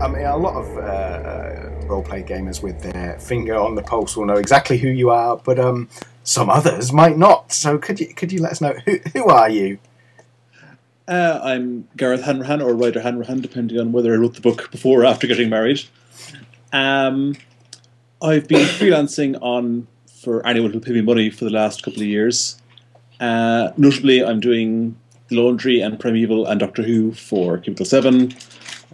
I mean, a lot of role-play gamers with their finger on the pulse will know exactly who you are, but some others might not. So could you let us know who are you? I'm Gareth Hanrahan, or Ryder-Hanrahan, depending on whether I wrote the book before or after getting married. I've been freelancing for anyone who'll pay me money for the last couple of years. Notably, I'm doing The Laundry and Primeval and Doctor Who for Cubicle 7.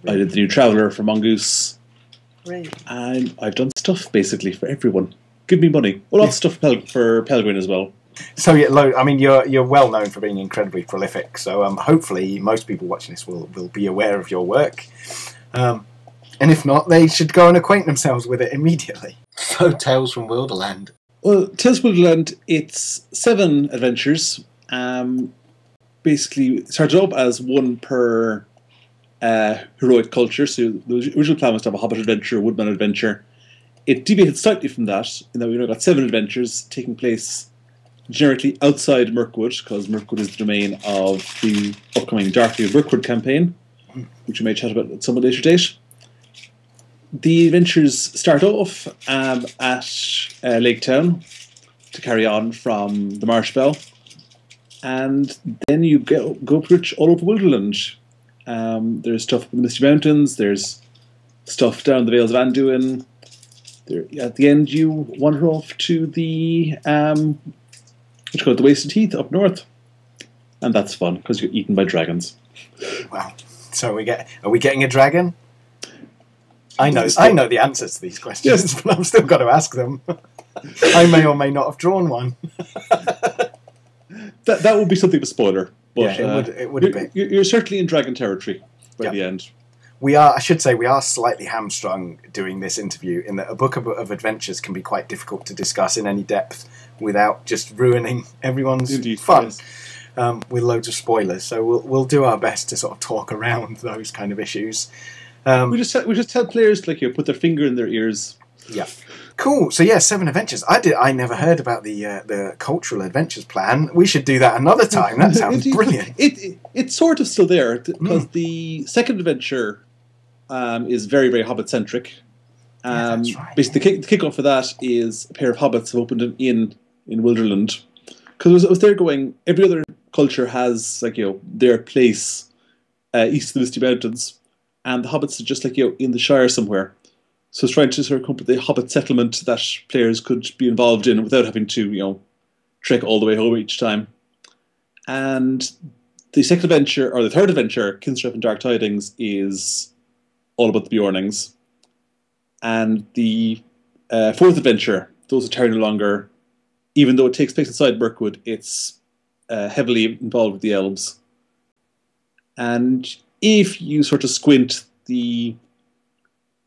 I did The New Traveller for Mongoose. Right. And I've done stuff, basically, for everyone. Give me money. Well, lots of stuff for Pelgrin as well. So I mean, you're well known for being incredibly prolific. So hopefully, most people watching this will be aware of your work. And if not, they should go and acquaint themselves with it immediately. So, Tales from Wilderland. Well, Tales from Wilderland, it's 7 adventures. Basically, it started up as one per heroic culture. So the original plan was to have a Hobbit adventure, a Woodman adventure. It deviated slightly from that, in that we've now got 7 adventures taking place generically outside Mirkwood, because Mirkwood is the domain of the upcoming Darkly of Mirkwood campaign, which we may chat about at some later date. The adventures start off at Lake Town to carry on from the Marshbell, and then you go pretty all over Wilderland. There's stuff in the Misty Mountains, there's stuff down the Vales of Anduin. At the end, you wander off to the the Wasted Heath up north, and that's fun because you're eaten by dragons. Wow! So are we getting a dragon? I know the answers to these questions, yes. But I've still got to ask them. I may or may not have drawn one. that would be something of a spoiler. But, yeah, it would be. You're certainly in dragon territory by the end. I should say, we are slightly hamstrung doing this interview in that a book of adventures can be quite difficult to discuss in any depth without just ruining everyone's fun with loads of spoilers. So we'll do our best to sort of talk around those kind of issues. We just tell players to put their finger in their ears. Yeah, cool. So 7 adventures. I never heard about the cultural adventures plan. We should do that another time. That sounds brilliant. It's sort of still there because the second adventure is very, very Hobbit centric. That's right. Basically, the kickoff for that is a pair of hobbits have opened an inn in Wilderland, because I was there going. Every other culture has their place east of the Misty Mountains. And the hobbits are just in the Shire somewhere. So it's trying to sort of come up with a hobbit settlement that players could be involved in without having to, trek all the way home each time. And the second adventure, or the third adventure, Kinstrip and Dark Tidings, is all about the Bjornings. And the fourth adventure, Those Who Tarry No Longer, even though it takes place inside Mirkwood, it's heavily involved with the Elves. And if you sort of squint, the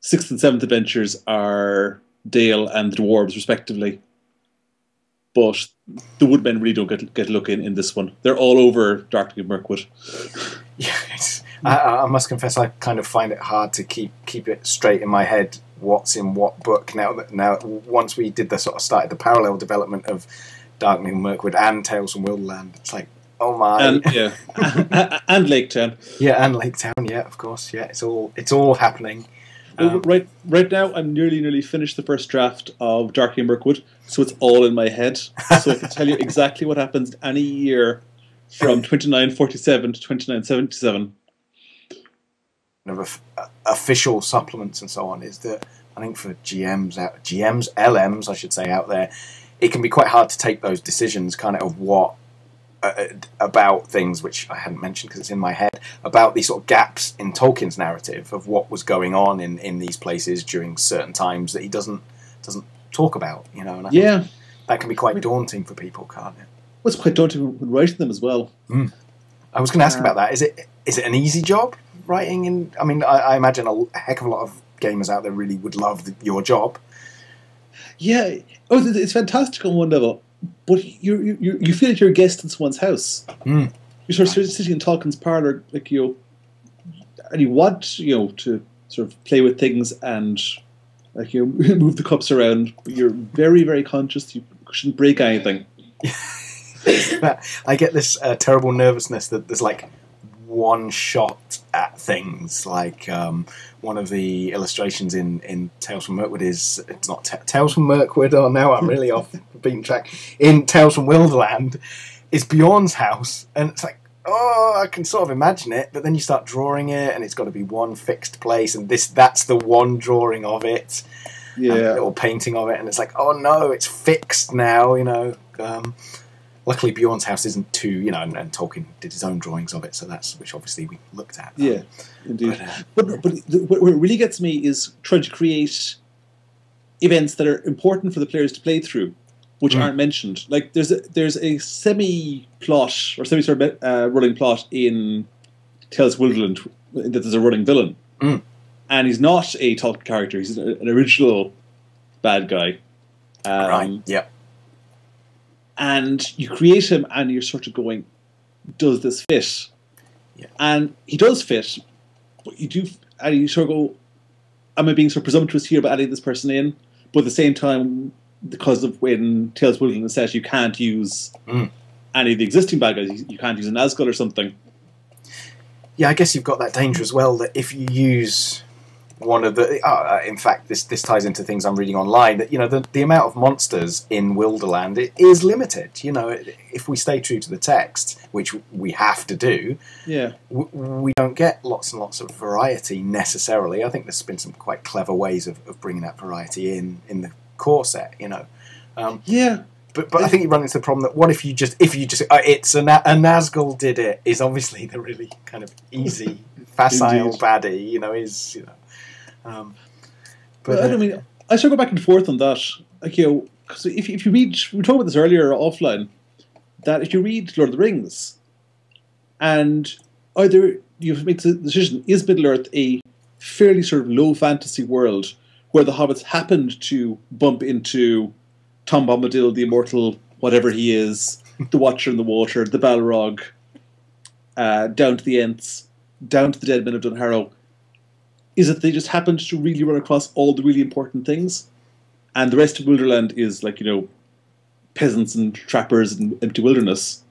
6th and 7th adventures are Dale and the Dwarves, respectively. But the Woodmen really don't get a look in this one. They're all over Darkly of Mirkwood. Yeah, I must confess, I kind of find it hard to keep it straight in my head what's in what book. Now, once we did started the parallel development of Darkly of Mirkwood and Tales from Wilderland, it's like, oh my! And Lake Town. Yeah, and Lake Town. Yeah, of course. Yeah, it's all happening. Right now, I'm nearly finished the first draft of Darkly of Mirkwood, so it's all in my head. So I can tell you exactly what happens any year from 2947 to 2977. Of official supplements and so on is that I think for LMs, I should say, out there, it can be quite hard to take those decisions, kind of what. About things which I hadn't mentioned because it's in my head, about these sort of gaps in Tolkien's narrative of what was going on in these places during certain times that he doesn't talk about, and I think that can be quite daunting for people, can't it? Well, it's quite daunting when writing them as well. I was going to ask about that. Is it an easy job writing? I imagine a heck of a lot of gamers out there really would love your job. Yeah, it's fantastic on one level. But you feel like you're a guest in someone's house. You're sort of sitting in Tolkien's parlour, and you want to sort of play with things and move the cups around. But you're very, very conscious you shouldn't break anything. I get this terrible nervousness that there's one shot at things. Like one of the illustrations in Tales from Mirkwood is, it's not Tales from Mirkwood, oh no, I'm really off the beaten track. In Tales from Wilderland is Bjorn's house, and it's like, oh, I can sort of imagine it, but then you start drawing it, and it's got to be one fixed place, and that's the one drawing of it, or painting of it, and it's like, oh no, it's fixed now, you know. Luckily, Bjorn's house isn't too, you know, and Tolkien did his own drawings of it, so that's, which obviously we looked at. Yeah, indeed. But what really gets me is trying to create events that are important for the players to play through, which aren't mentioned. Like there's a semi-plot or sort of running plot in Tales from Wilderland that there's a running villain, and he's not a Tolkien character. He's an original bad guy. Right. Yep. And you create him, and you're sort of going, does this fit? Yeah. And he does fit, but you do, and you sort of go, am I being so presumptuous here by adding this person in? But at the same time, because of when Tales from Wilderland is set, you can't use any of the existing bad guys. You can't use an Nazgul or something. Yeah, I guess you've got that danger as well, that if you use one of the... in fact, this ties into things I'm reading online, that, you know, the amount of monsters in Wilderland, it is limited. You know, if we stay true to the text, which we have to do, we don't get lots and lots of variety necessarily. I think there's been some quite clever ways of bringing that variety in the core set, you know. But I think you run into the problem that what if you just it's a Nazgul did it is obviously the really kind of easy facile baddie, you know, is, you know. But I mean, I still go back and forth on that. Like, you know, because if you read, we were talking about this earlier offline, that if you read Lord of the Rings, and either you make the decision, is Middle Earth a fairly sort of low fantasy world where the hobbits happened to bump into Tom Bombadil, the immortal whatever he is, the Watcher in the Water, the Balrog, down to the Ents, down to the Dead Men of Dunharrow? Is that they just happened to really run across all the really important things, and the rest of Wilderland is like, you know, peasants and trappers and empty wilderness?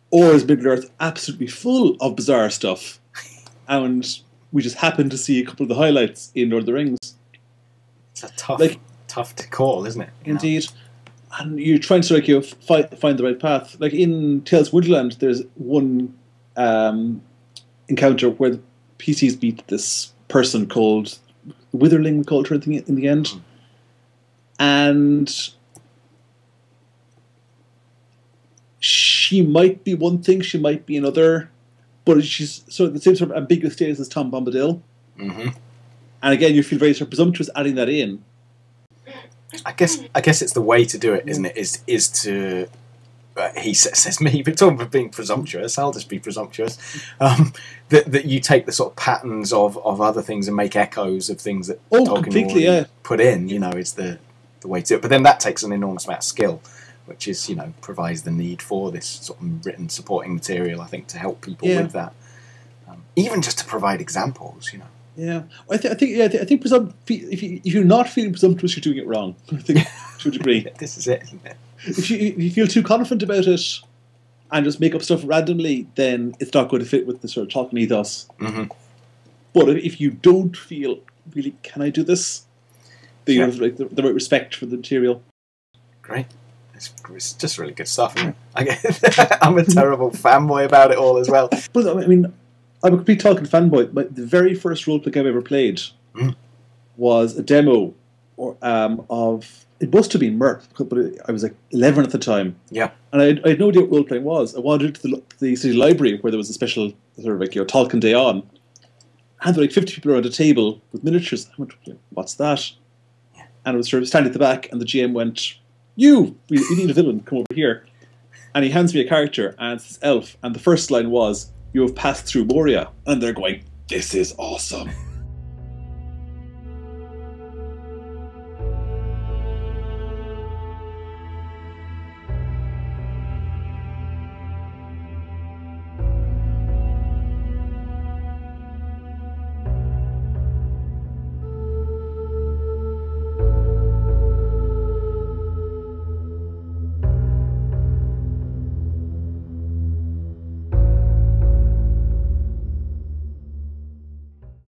Or is Middle Earth absolutely full of bizarre stuff, and we just happen to see a couple of the highlights in Lord of the Rings? It's a tough to call, isn't it? Indeed. And you're trying to, like, you know, find the right path. Like in Tales from Wilderland, there's one encounter where the PCs beat this person called Witherling, we called her in the end, and she might be one thing, she might be another, but she's sort of the same sort of ambiguous status as Tom Bombadil. And again, you feel very sort of presumptuous adding that in. I guess it's the way to do it, isn't it? Is to he says me, but talking about being presumptuous, I'll just be presumptuous. That you take the sort of patterns of other things and make echoes of things that Tolkien put in, you know, is the way to do it. But then that takes an enormous amount of skill, which is, you know, provides the need for this sort of written supporting material, I think, to help people with that. Even just to provide examples, you know. Yeah, I think if you're not feeling presumptuous, you're doing it wrong. I think to a degree. This is it, isn't it? If you feel too confident about it and just make up stuff randomly, then it's not going to fit with the sort of Tolkien ethos. But if you don't feel, really, can I do this? Then you have like the right respect for the material. Great. It's just really good stuff, isn't it? I'm a terrible fanboy about it all as well. But I mean, I'm a complete Tolkien fanboy. But the very first roleplay I've ever played was a demo of... It must have been Merc, but I was like 11 at the time. Yeah. And I had no idea what role-playing was. I wandered to the city library where there was a special sort of like, you know, Tolkien Day on. And there were like 50 people around a table with miniatures. I went, what's that? Yeah. And I was sort of standing at the back, and the GM went, we need a villain, come over here. And he hands me a character, and it's this elf. And the first line was, you have passed through Moria. And they're going, this is awesome.